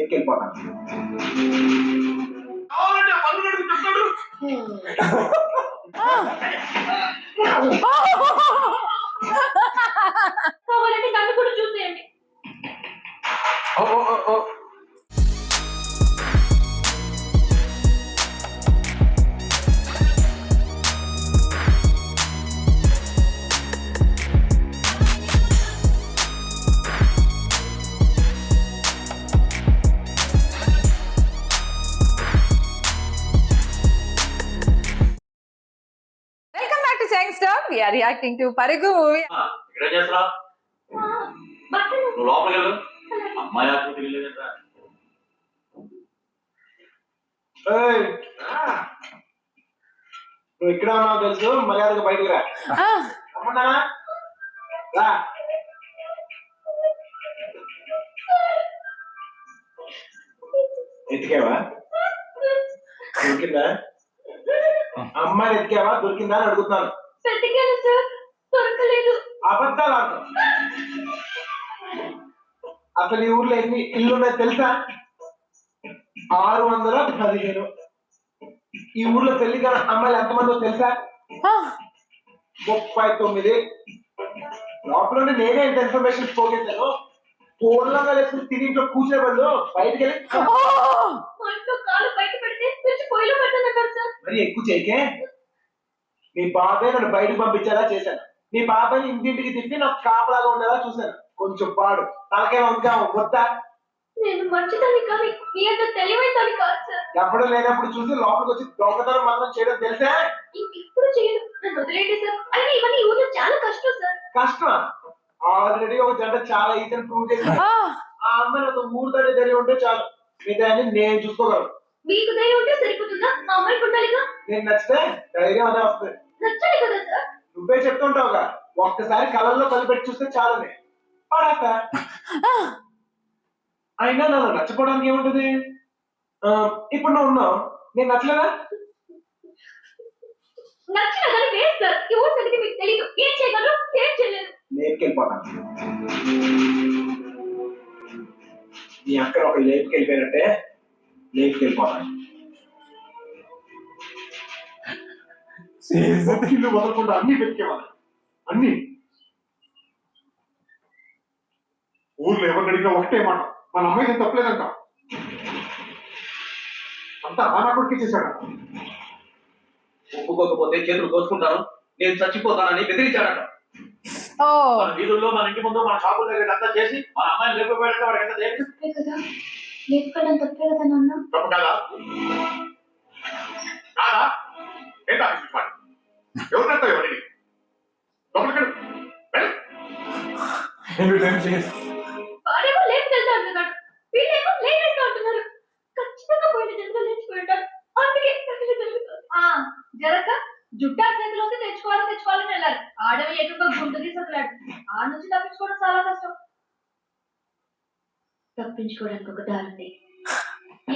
లేపుకెళ్ళిపోతాను. కావాలంటే నన్ను కూడా చూసేయండి. Welcome back to Chang Star. We are reacting to Paragu movie. ఇక్కడ చేస్తారా బట్టలు నువ్వు లోపలికి వెళ్ళు. అమ్మాయి ఆకృతికి వెళ్ళేదంటా. నువ్వు ఇక్కడ ఉన్నావు తెలుసు, మర్యాదగా బయటికి రా. రమ్మన్నానా? రా. ఎతికావా? దొరికిందా? అమ్మాయిని ఎతికావా? దొరికిందా అని అడుగుతున్నాను. వెతికాను సార్, దొరకలేదు. అబద్ధాలు ఆడతావు. అసలు ఈ ఊర్లో ఎన్ని ఇల్లు ఉన్నాయో తెలుసా? 615. ఈ ఊర్లో పెళ్లి కాని అమ్మాయిలు ఎంతమందో తెలుసా? 39. లోపల నేనే ఇంత ఇన్ఫర్మేషన్ పోగేశాను. పూర్ణంగా లేకపోతే తిని ఇంట్లో కూర్చునే బదులు బయటకు వెళ్ళి మా ఇంట్లో కాలు బయట పెడితే తెచ్చి పొయ్యిలో పెట్టాను సార్. మరి ఎక్కువ చేయకే. మీ బాబాయ్ నన్ను బయటకు పంపించేలా చేశాను. మీ బాబాయ్ ఇంటింటికి తిప్పి నాకు కాపలాగా ఉండేలా చూశాను. కొంచెం పాడు తలకేమో ఇంకా వద్దా? నేను మంచిదాన్ని కానీ మీ అంత తెలివైందని కాదు సార్. ఎప్పుడు లేనప్పుడు చూసి లోపలికి వచ్చి దొంగతనం మాత్రం చేయడం తెలుసా? ఇప్పుడు చేయను, నన్ను వదిలేండి సార్. అయినా ఇవన్నీ ఈ ఊర్లో చాలా కష్టం సార్. కష్టమా? ఆల్రెడీ ఒక జంట చాలా ఈజీని ప్రూవ్ చేసి ఆ అమ్మాయి ఒక ఊరు దాన్ని తెలియ ఉంటే చాలు. మిగతాన్ని నేను చూసుకోగలను. మీకు ధైర్యం ఉంటే సరిపోతుందా? మా అమ్మాయికి ఉండాలిగా. నేను నచ్చితే ధైర్యం అదే వస్తుంది. నచ్చాలి కదా సార్. నువ్వే చెప్తుంటావుగా, ఒక్కసారి కళ్ళల్లో కలిపెట్టి చూస్తే చాలని. పడాక అయినా నన్ను నచ్చపోవడానికి ఏముంటది? ఇప్పుడు నువ్వు ఉన్నావు, నేను నచ్చలేదా? నచ్చినా కానీ లేదు సార్. ఈ ఊరు సంగతి మీకు తెలియదు. ఏం చేయగలరు? ఏం చేయలేరు. లేపుకెళ్ళిపోతాను. నీ అక్కడ ఒక లేపుకెళ్ళిపోయినట్టే లేపుకెళ్ళిపోతాను. ఇల్లు వదలకుండా అన్ని వెతికేవాళ్ళు. అన్ని ఊర్లో ఎవరు అడిగినా ఒకటే మాట, మన అమ్మాయికి తప్పలేదంట. అంతా నా కొడుకు చేశాడు. ఒప్పుకోకపోతే చేతులు కోసుకుంటాను, నేను చచ్చిపోతానని బెదిరించాడట. మన వీధుల్లో, మన ఇంటి ముందు, మన షాపుల దగ్గర అంతా చేసి మన అమ్మాయిని లేకపోయాడంటే వాడికి ఎంత ధైర్యం? తప్పే కదా, లేపుకోవడం తప్పే కదా నాన్న. తప్పు కాదా? కాదా? ఏంటా ఎవరు తెస్తావు? ఎవరిని వాడేమో లేపుకెళ్తా అంటున్నాడు, వీళ్ళేమో లేపేస్తా అంటున్నారు. ఖచ్చితంగా పోయిన జన్మలో లేచిపోయి ఉంటారు. అందుకే తగిలి జరుగుతుంది. జరక జుట్టా చేతిలోకి తెచ్చుకోవాలని వెళ్ళారు. ఆడవి ఎదురుగా గుంటది చదివాడు. ఆ నుంచి తప్పించుకోవడం చాలా కష్టం. తప్పించుకోవడానికి ఒక దారి ఉంది.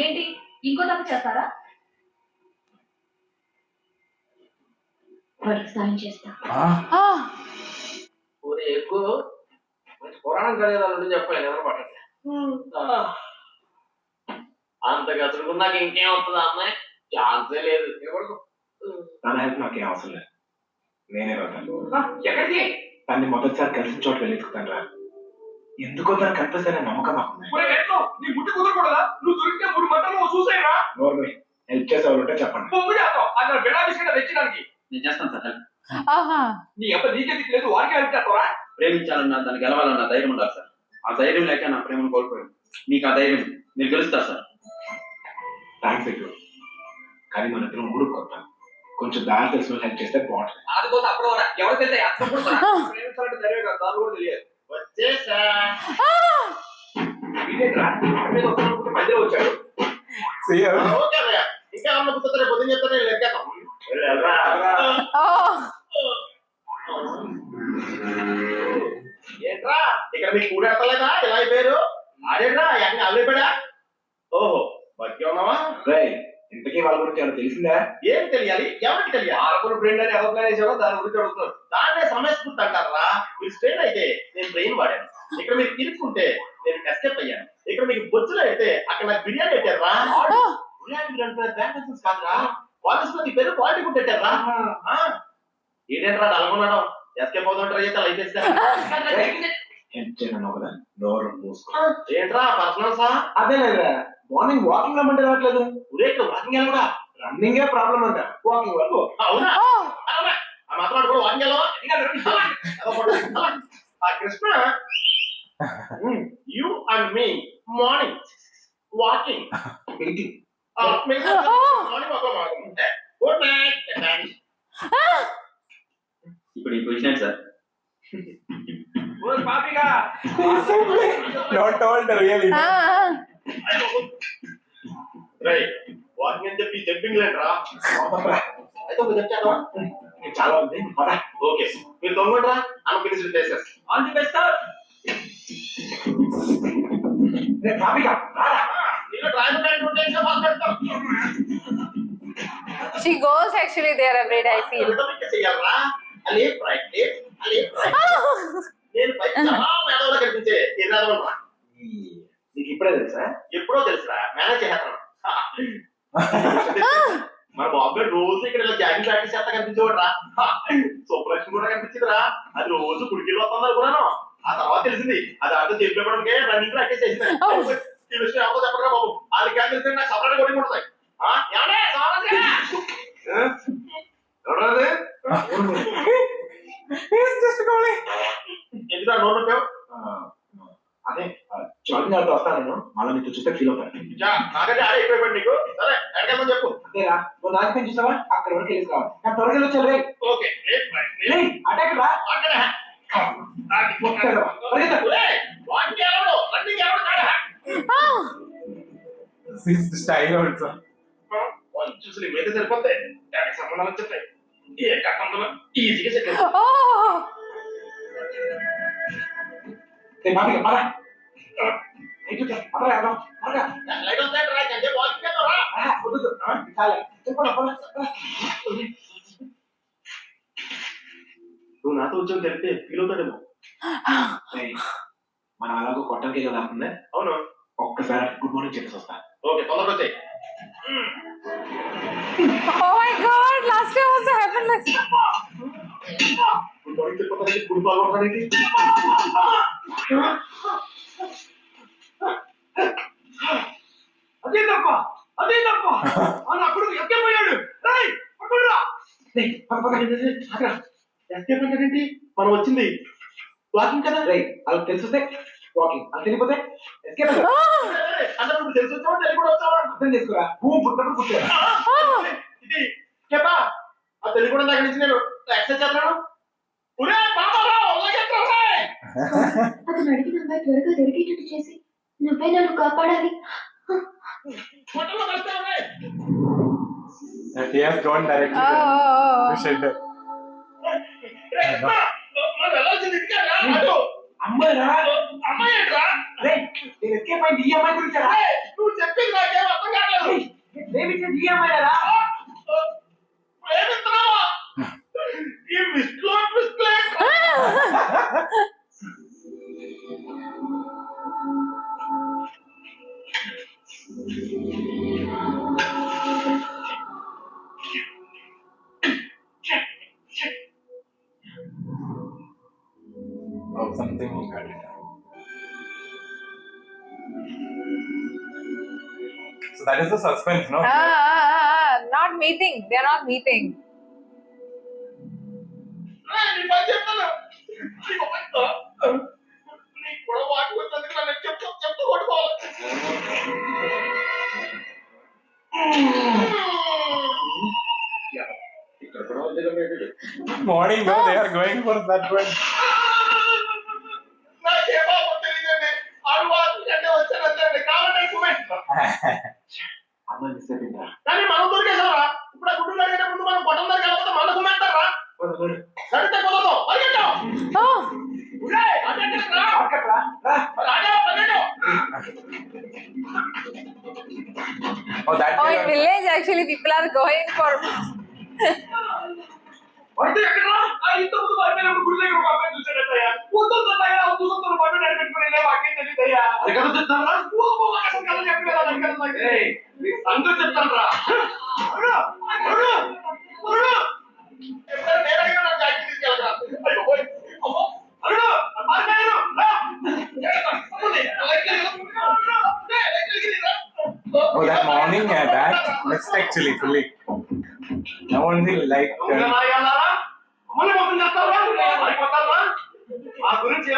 ఏంటి, ఇంకో తప్పు చేస్తారా? వాడికి సాయం చేస్తా. ఎక్కువ మంచి పురాణం కలిగిన చెప్పాలి ఎవరు పట్టండి. అంత గతులకు నాకు ఇంకేం వస్తుంది అమ్మాయి? ఛాన్సే లేదు. ఎవరు తన హెల్ప్ నాకేం అవసరం లేదు, నేనే వెళ్తాను. ఎక్కడికి? తన్ని మొదటిసారి కలిసిన చోట వెళ్ళి ఎత్తుకుతాను రా. ఎందుకో తను కనిపిస్తానని నమ్మకం నాకు. నీ ముట్టి కుదరకూడదా? నువ్వు దొరికితే 3 గంటలు చూసేయరా? నోర్మి హెల్ప్ చేసేవాళ్ళు ఉంటే చెప్పండి. పొమ్ము చేస్తావు అక్కడ బిడాబిస్కెట్ తెచ్చడానికి. నేను చేస్తాను సార్ హెల్ప్. నీ అబ్బ నీకే దిక్కులేదు, వారికి హెల్ప్ చేస్తావా? ప్రేమించాలన్నా, దాన్ని గెలవాలన్నా ధైర్యం ఉండాలి సార్. ఆ ధైర్యం లేక నా ప్రేమను కోల్పోయాను. మీకు ఆ ధైర్యం మీరు గెలుస్తారు సార్. థ్యాంక్స్ ఎక్కువ, కానీ మన ఇద్దరం ఊరు కొత్త, కొంచెం దారి తెలిసిన హెల్ప్ చేస్తే బాగుంటుంది. అది కోసం అప్పుడు ఎవరు తెలిసే ప్రేమించాలంటే ధైర్యం కదా, దాని కూడా తెలియదు. వచ్చేసా మధ్యలో వచ్చాడు. ఇంకా అమ్మ పుస్తకాలు పొద్దున చెప్తానే లెక్కేద్దాం. ఏంట్రా ఇక్కడ మీకు కూడా ఎత్తలేదా? ఇలా అయిపోయారు. ఆడేట్రా అన్ని అల్లిపోయా. ఓహో బతికే ఉన్నావా? ఇంతకీ వాళ్ళ గురించి ఏమైనా తెలిసిందా? ఏం తెలియాలి? ఎవరికి తెలియాలి? ఆరుగురు ఫ్రెండ్ అని ఎవరు ప్లాన్ చేసావో దాని గురించి అడుగుతున్నారు. దాన్నే సమయస్ఫూర్తి అంటారా? మీరు స్ట్రెయిన్ అయితే నేను బ్రెయిన్ వాడాను. ఇక్కడ మీరు తిరుక్కుంటే నేను ఎస్కేప్ అయ్యాను. ఇక్కడ మీకు బొచ్చులో అయితే అక్కడ నాకు బిర్యానీ పెట్టారా? బిర్యానీ అంటే బ్యాంక్ కాదురా, కాలేజ్ లో నీ పేరు క్వాలిటీ ఫుడ్ పెట్టారా? ఏంటంటారా అలాగున్నాడు? ఎస్కేప్ అవుతుంటారు అయితే లైఫ్ ఏంట్రా పర్సనల్సా? అదే లేదా మార్నింగ్ వాకింగ్ రమ్మంటే రావట్లేదు. ఉదయం ఇక్కడ వాకింగ్ వెళ్ళ కూడా రన్నింగ్ ప్రాబ్లం అంట, వాకింగ్ వరకు. అవునా? ఆ మాత్రం కూడా వాకింగ్ వెళ్ళవా? Krishna, you and me morning walking waiting. Morning good night. ఇప్పుడు ఈ పొజిషన్ సార్. పాపిగా Not told really. వాకింగ్ అని చెప్పి జంపింగ్ లేట్రా. అయితే ఒక చెప్తాను చాలా ఉంది. ఓకే, మీరు దొంగరా unfinished places. All the best sir. పాపిగా నీలో డ్రైవర్ ఉంటే మాట్లాడతాం. She goes actually there every day, I feel. చెయ్యాలరా left right left left right. నేను పై చాలా మేడలో కనిపించే ఎర్రదోనరా. నీకు ఇప్పుడే తెలుసా? ఎప్పుడో తెలుసురా, మేనేజ్ చేస్తాను. మన బాబు గారు రోజు ఇక్కడ ఇలా జాగింగ్ ప్రాక్టీస్ చేస్తా కనిపించేవాడురా. సూపర్లక్ష్మి కూడా కనిపించిందిరా. అది రోజు గుడికి వస్తుంది అనుకున్నాను. ఆ తర్వాత తెలిసింది అది ఆటో చెప్పేపటికే రన్నింగ్ ప్రాక్టీస్ చేసింది. ఈ విషయం ఎవరో చెప్పరా బాబు, అది కానీ తెలిసి నాకు సపరేట్ కొట్టి ఉంటాయి. ఎవరది? He's just calling. ఎందుకు నోట్ నొప్పావు? అదే జాగింగ్ ఆడుతూ వస్తాను నేను, మళ్ళీ నీకు చూస్తే ఫీల్ అవుతాను. నాకంటే ఆడే ఎక్కువైపోయింది నీకు. సరే ఎక్కడికెళ్దాం చెప్పు. అంతేరా, నువ్వు నాకు చూసావా? అక్కడ వరకు వెళ్ళి రావాలి. కానీ త్వరగా వచ్చాను రే. ఓకే అటాక్ రా. This is the style also. చూసి మీద సరిపోతాయి, దానికి సంబంధాలు వచ్చేస్తాయి. ఏ కట్టంలో ఈజీగా సెట్ Oh, పాపిగా పద. పదరా త్వరగా. లైట్ వస్తాయి రా, అంటే వాకింగ్ చేద్దాం రా. వద్దు చాలా చెప్పండి. నువ్వు నాతో వచ్చావు తెలిస్తే ఫీల్ అవుతాడేమో. మనం అలాగో కొట్టంకే కదా అవుతుంది. అవును, ఒక్కసారి గుడ్ మార్నింగ్ చెప్పేసి వస్తా. ఓకే తొందరగా వచ్చాయి. oh my God! Last time also happened like. Good morning చెప్పడానికి గుడ్ పాల్గొనడానికి. అదే తప్ప అప్పుడు ఎక్కిపోయాడు. ఎస్కేప్ అంటే మనం వచ్చింది వాకింగ్ కదా. రే వాళ్ళకి తెలిసితే వాకింగ్, అది తెలియపోతే ఎస్కేప్. అంటే నువ్వు తెలిసి వచ్చావా తెలియ కూడా వచ్చావా? అర్థం చేసుకురా, భూమి పుట్టినప్పుడు పుట్టారు. ఇది చెప్పా, ఆ తెలియ కూడా దగ్గర నుంచి నేను ఎక్సైజ్ చేస్తున్నాను. అతను అడిగిన అమ్మాయి త్వరగా దొరికేటట్టు చేసి నువ్వే నన్ను కాపాడాలి. He has gone directly Oh. to shelter. అమ్మాయి రా. అమ్మాయి రే నేను ఎస్కేప్ అయింది ఈ అమ్మాయి గురించి రా. నువ్వు చెప్పింది నాకేం అర్థం కావట్లేదు. ప్రేమించేది ఈ అమ్మాయి రా. ప్రేమిస్తున్నావా? ఈ మిస్లో Oh, something he got it. So that is the suspense, no? Not meeting. They are not meeting. నీ పని చెప్తాను. నీకు కూడా వాటి వచ్చినందుకు నన్ను చెప్తూ కొట్టుకోవాలి. ఇక్కడ కూడా Morning, no, they are going for that one. నాకేమో తెలియదండి. ఆడు వాటి అంటే వచ్చానంటే కావాలంటే అమ్మాయి మిస్ అయిపోయిందా? కానీ మనం దొరికేసారా? ఇప్పుడు ఆ గుడ్డు అడిగిన ముందు మనం కొట్టం దగ్గర వెళ్ళకపోతే మన కుమ్మంటారా? కడితే కుదరదు. పరిగెట్టాం. Oh, Oh, that in village actually people are going for. అయితే ఎక్కడరా? ఇంత ముందు పడిపోయినప్పుడు గుడి దగ్గర ఒక అబ్బాయి చూశాడటయ్యా. వద్దొద్దన్నయ్యా, వద్దు పట్టు నేను పెట్టుకుని మాకేం తెలియదయ్యా. అది కదా చెప్తారా? అసలు కథ చెప్పేదా? నీ సంగతి చెప్తాను రా. Oh, that morning, that missed actually fully. I only like. అమ్మని మొత్తం చేస్తారా? అయిపోతారా? మా గురించి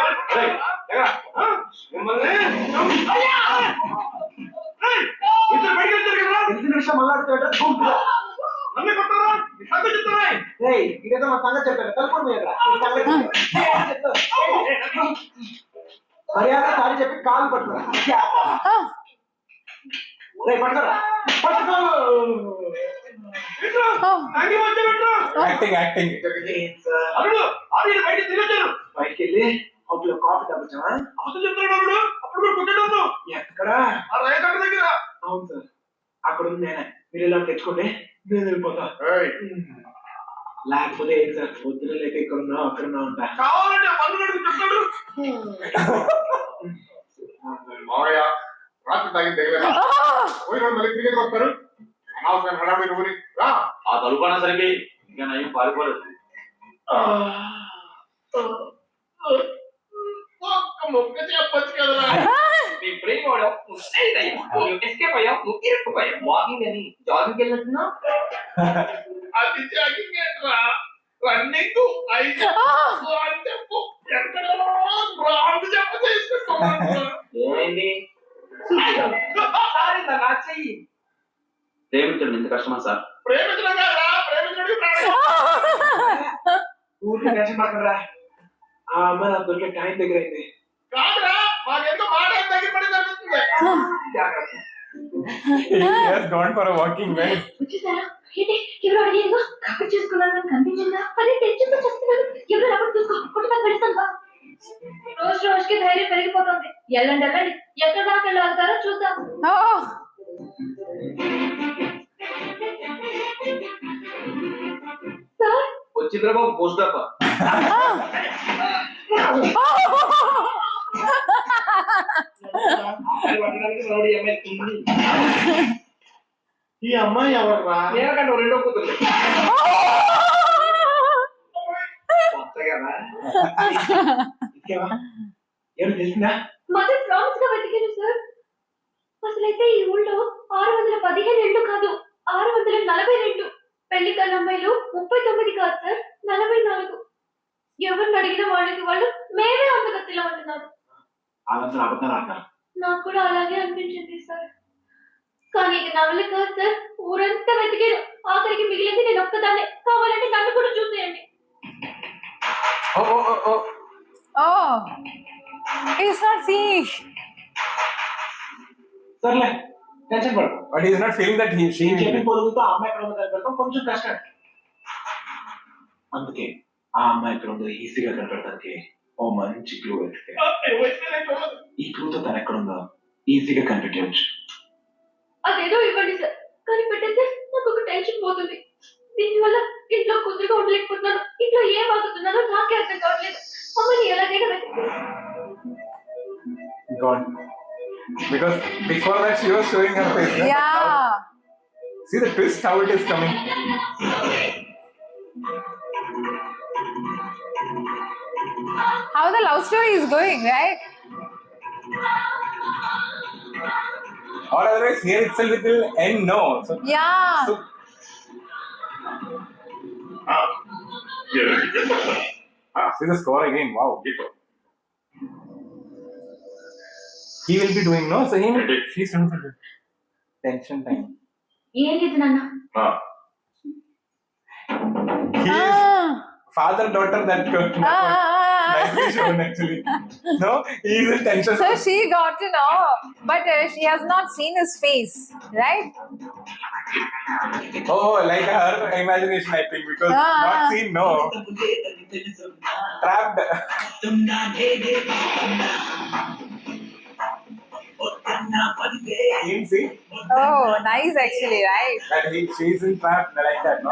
మిమ్మల్ని ఇద్దరు బయటకు వెళ్తారు కదా? తెలిసిన విషయం మళ్ళీ అడుగుతాడు. నన్ను కొట్టారా? మీ సంగతి చెప్తారా? ఇదేదో మా సంగతి చెప్పారు తెలుసుకోండి మర్యాద సారి చెప్పి కాలు పట్టుకురా పట్టుకోరా పట్టుకో Acting. అల్లుడు ఆవిడ బయటకు తిరిగొచ్చారు. బయటికి వెళ్ళి హోటల్లో కాఫీ తాగొచ్చావా? అవసరం చెప్తున్నాడు అల్లుడు. అప్పుడు కూడా కొట్టేటప్పుడు ఎక్కడ? ఆ రైతు దగ్గర. అవును సార్ అక్కడ ఉంది నేనే. మీరు ఇలా తెచ్చుకోండి నేను వెళ్ళిపోతా. లేకపోతే ఏంటి సార్ పొద్దున లేక ఇక్కడ ఉన్నా అక్కడ ఉన్నా ఉంటా. కావాలంటే మందు నడుపు చెప్తాడు. మావయ్య రాత్రి తాగి తగిలేదా? మళ్ళీ క్రికెట్ వస్తారు. అనవసరం హడావిడి ఊరి రా. ఆ తలుపైనా సరికి ఇంకా నయం పారిపోలేదు. ఒక్క మొక్క చెప్పచ్చు కదా. మీ బ్రెయిన్ వాడావు, నువ్వు ఎస్కేప్ అయ్యావు, నువ్వు ఇరుక్కుపోయావు. వాకింగ్ అని జాగింగ్ వెళ్ళినట్టున్నావు. అది జాగింగ్ ఏంట్రా? రన్నింగ్ అయితే అని చెప్పు. ఎక్కడో రాంగ్ చెప్పు చేసుకుంటావు. ఏమైంది? చెయ్యి ప్రేమించడం ఎంత కష్టమా సార్? ప్రేమించడం కాదురా, ప్రేమించడానికి ప్రాణం. ఊరికి టెన్షన్ పడకండిరా. ఆ అమ్మాయి నాకు దొరికే టైం దగ్గర అయింది. కాదురా మాకెంతో మాట దగ్గర పడి జరుగుతుంది. He has gone for a walking, right? వచ్చేసారా? ఏంటి ఎవరు అడిగేందో కవర్ చేసుకున్నాను కనిపించిందా? అదే టెన్షన్ తో చేస్తున్నాను. ఎవరు ఎవరు చూసుకో కొట్టుకొని పెడతాను. రోజు రోజుకి ధైర్యం పెరిగిపోతుంది. వెళ్ళండి ఎక్కడ దాకా వెళ్ళాగుతారో చూద్దాం. Oh. సార్ వచ్చిందిరా బాబు పోస్ట్ తప్ప. ఈ అమ్మాయి ఎవర్రా? నేనకంటే రెండో కూతురు కొత్తగా ఏమి తెలిసిందా? మదర్ ప్రామిస్ గా వెతికాను సార్. అసలైతే ఈ ఊళ్ళో 615 ఇళ్ళు కాదు 642. పెళ్లి కాని అమ్మాయిలు 39 కాదు సార్ 44. ఎవరిని అడిగిన వాళ్ళు మేమే అందగత్తిలో ఉంటున్నారు. వాళ్ళంతా అబద్ధాలు అంటారు. నాకు కూడా అలాగే అనిపించింది సార్. కానీ ఇది నవల కాదు సార్. ఊరంతా వెతికాను. ఆఖరికి మిగిలింది నేను ఒక్కదాన్నే. కావాలంటే నన్ను కూడా చూసేయండి. Oh. He's not seeing. సర్లే టెన్షన్ పడకు. But he is not feeling that she. చెప్పి పొరుగుతో ఆ అమ్మాయి ఎక్కడ ఉందో కనిపెడతాం కొంచెం కష్టం. అందుకే ఆ అమ్మాయి ఎక్కడ ఉందో ఈజీగా కనిపెడతానికి ఓ మంచి క్లూ వెతికే. ఈ క్లూతో తను ఎక్కడ ఉందో ఈజీగా కనిపెట్టవచ్చు. అదేదో ఇవ్వండి సార్. కానీ పెట్టేస్తే నాకు ఒక టెన్షన్ పోతుంది. దీనివల్ల ఇంట్లో కుదురుగా ఉండలేకపోతున్నాను. ఇంట్లో ఏం ఆగుతున్నానో నాకే అర్థం కావట్లేదు. అమ్మని ఎలాగైనా God. Because before that she was showing her face. Right? Yeah. See the twist how it is coming. How the love story is going, right? Or otherwise here itself it will end no. So, Yeah. so see the score again. Wow. He will be doing no. So she's doing something. Tension time. ఏం లేదు నాన్న. He is father daughter that nicely shown actually. No, he is in tension. So she got to know, but she has not seen his face, right? Oh, like her imagination, I think, because not seen, no. Trapped. You see? Oh, nice actually, right? That she's in trap like that, no?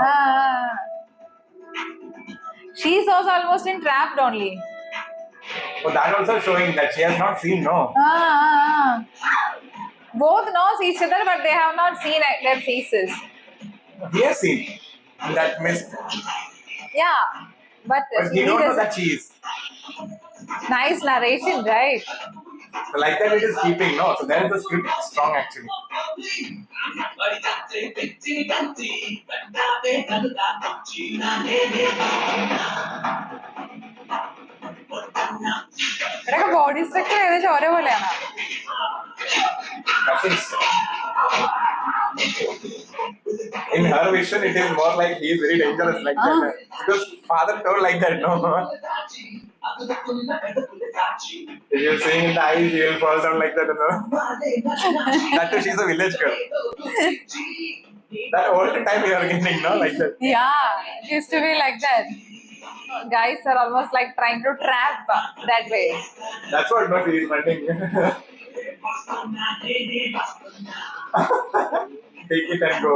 She was almost in trapped only. Oh, that also showing that she has not seen, no. Both knows each other, but they have not seen their faces. He has seen in that mist, Yeah, but but he don't know doesn't. that she is. Nice narration, right? So like that it is keeping, no. So there is the script strong actually. ഇവരൊക്കെ body structure ഏകദേശം ഒരേപോലെയാണ്. Cousins. In her vision, it is more like he is very dangerous like that. Because father told like that, no. If you see in the eyes, he will fall down like that, no. That too, she's a village girl. That all the time you are getting, no, like that. Yeah, it used to be like that. Guys are almost like trying to trap that way. That's what no, he is running. Take it and go.